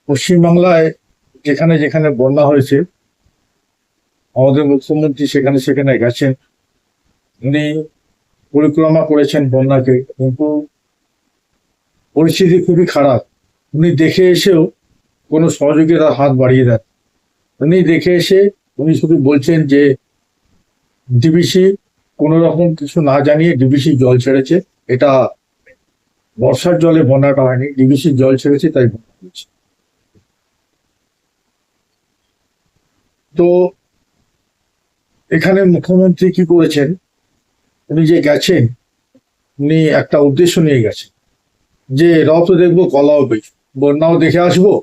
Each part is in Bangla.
পশ্চিমবাংলায় যেখানে যেখানে বন্যা হয়েছে, আমাদের মুখ্যমন্ত্রী সেখানে সেখানে গেছেন। উনি পরিক্রমা করেছেন বন্যাকে, কিন্তু পরিস্থিতি খুবই খারাপ। উনি দেখে এসেও কোনো সহযোগিতার হাত বাড়িয়ে দেন। উনি দেখে এসে উনি শুধু বলছেন যে ডিবিসি কোনো রকম কিছু না জানিয়ে ডিবিসি জল ছেড়েছে। এটা বর্ষার জলে বন্যাটা হয়নি, ডিবিসি জল ছেড়েছে তাই বন্যা হয়েছে। তো এখানে মুখ্যমন্ত্রী কি করেছেন, উনি যে গেছেন, উনি একটা উদ্দেশ্য নিয়ে গেছেন যে রথ দেখবো কলাও বেশ, বন্যাও দেখে আসবো,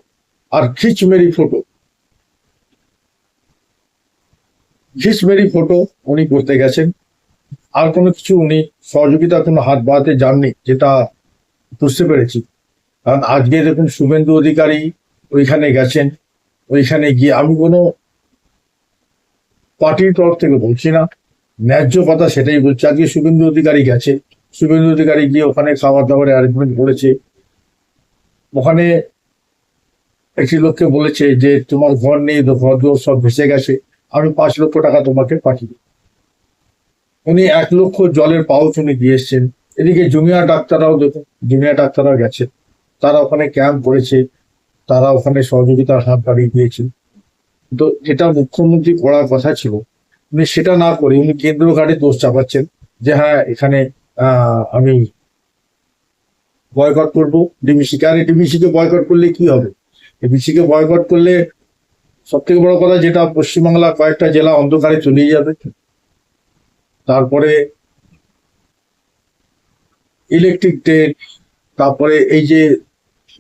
আর খিচমেরি ফটো উনি করতে গেছেন। আর কোনো কিছু উনি সহযোগিতা কোনো হাত বাড়াতে যাননি, যেটা বুঝতে পেরেছি। কারণ আজকে দেখুন শুভেন্দু অধিকারী ওইখানে গেছেন। ওইখানে গিয়ে আমি কোনো পার্টির তরফ থেকে বলছি না, ন্যায্য কথা সেটাই বলছি। আজকে শুভেন্দু অধিকারী গেছে, শুভেন্দু অধিকারী গিয়ে ওখানে খাবার দাবারের অ্যারেঞ্জমেন্ট করেছে। ওখানে একটি লোককে বলেছে যে তোমার ঘর নেই, তো ঘর দুয়ার সব ভেসে গেছে, আমি 5 লক্ষ টাকা তোমাকে পাঠিয়ে দেব। উনি 1 লক্ষ জলের পাউচ উনি দিয়ে এসছেন। এদিকে জুনিয়র ডাক্তাররাও দেখুন, জুনিয়র ডাক্তাররা গেছে, তারা ওখানে ক্যাম্প করেছে, তারা ওখানে সহযোগিতার হাত বাড়িয়ে দিয়েছে। তো যেটা মুখ্যমন্ত্রী করার কথা ছিল, উনি সেটা না করে উনি কেন্দ্র ঘাটে দোষ চাপাচ্ছেন যে হ্যাঁ এখানে আমি বয়কট করবো ডিবিসিকে। আর ডিবিসিকে বয়কট করলে কি হবে? ডিবিসিকে বয়কট করলে সব থেকে বড় কথা যেটা, পশ্চিমবাংলা কয়েকটা জেলা অন্ধকারে চলিয়ে যাবে। তারপরে ইলেকট্রিক ট্রেন, তারপরে এই যে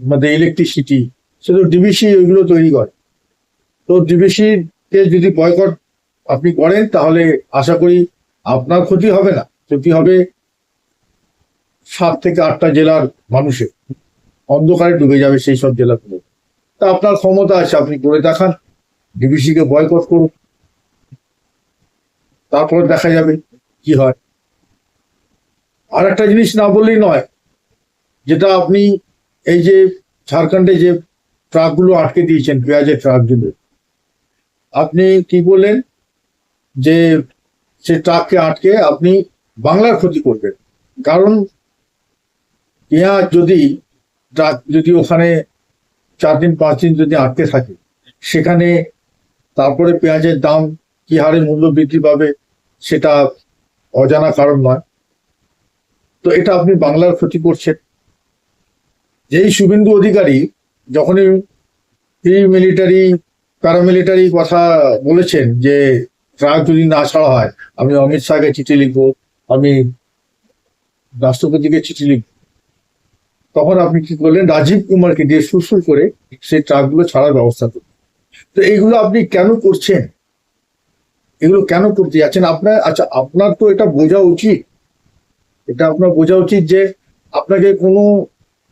আমাদের ইলেকট্রিসিটি, সেটা ডিবিসি ওইগুলো তৈরি করে। তো ডিবিসি কে যদি বয়কট আপনি করেন, তাহলে আশা করি আপনার ক্ষতি হবে না, ক্ষতি হবে 7 থেকে 8টা জেলার মানুষের। অন্ধকারে ডুবে যাবে সেই সব জেলাগুলো। তা আপনার ক্ষমতা আছে, আপনি করে দেখান, ডিবিসিকে বয়কট করুন, তারপরে দেখা যাবে কি হয়। আর একটা জিনিস না বললেই নয়, যেটা আপনি এই যে ঝাড়খণ্ডে যে ট্রাকগুলো আটকে দিয়েছেন, পেঁয়াজের ট্রাকগুলো, আপনি কি বললেন যে সে ট্রাককে আটকে আপনি বাংলার ক্ষতি করবেন। কারণ পেঁয়াজ যদি ট্রাক যদি ওখানে 4 দিন 5 দিন যদি আটকে থাকে, সেখানে তারপরে পেঁয়াজের দাম কি হারে মূল্য বৃদ্ধি পাবে সেটা অজানা কারণ নয়। তো এটা আপনি বাংলার ক্ষতি করছেন। যেই শুভেন্দু অধিকারী যখনই প্রি মিলিটারি প্যারামিলিটারি কথা বলেছেন যে ট্রাক যদি না ছাড়া হয়, আমি অমিত শাহকে চিঠি লিখবো, আমি রাষ্ট্রপতিকে চিঠি লিখবো, তখন আপনি কি করলেন, রাজীব কুমারকে দিয়ে সুরসুর করে সেই ট্রাকগুলো ছাড়ার ব্যবস্থা করলেন। তো এইগুলো আপনি কেন করছেন? এগুলো কেন করতে যাচ্ছেন আপনার? আচ্ছা, আপনার তো এটা বোঝা উচিত, এটা আপনার বোঝা উচিত যে আপনাকে কোনো,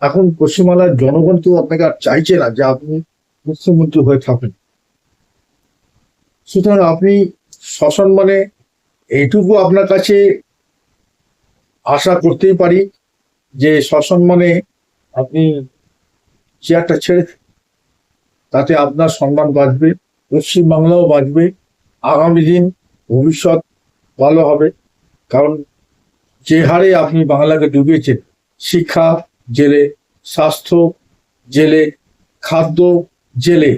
এখন পশ্চিমবাংলার জনগণ তো আপনাকে আর চাইছে না যে আপনি মুখ্যমন্ত্রী হয়ে থাকেন। সুতরাং আপনি সসম্মানে এইটুকু আপনার কাছে আশা করতেই পারি যে সসম্মানে আপনি চেয়ারটা ছেড়ে দিন। তাতে আপনার সম্মান বাঁচবে, পশ্চিমবাংলাও বাঁচবে, আগামী দিন ভবিষ্যৎ ভালো হবে। কারণ যে হারে আপনি বাংলাকে ডুবিয়েছেন, শিক্ষা জেলে, স্বাস্থ্য জেলে, খাদ্য জেলে,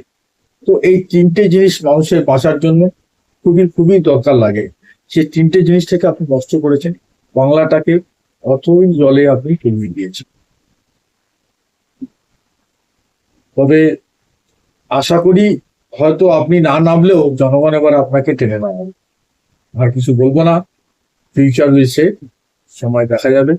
তো এই 3টে জিনিস মানুষের বাঁচার জন্য খুবই খুবই দরকার লাগে। সেই 3টে জিনিস থেকে আপনি নষ্ট করেছেন, বাংলাটাকে অতই জলে আপনি ডুবিয়ে দিয়েছেন। তবে আশা করি হয়তো আপনি না নামলেও জনগণ এবার আপনাকে টেনে নামাবে। আর কিছু বলবো না, ফিউচার উইল সে, সময় দেখা যাবে।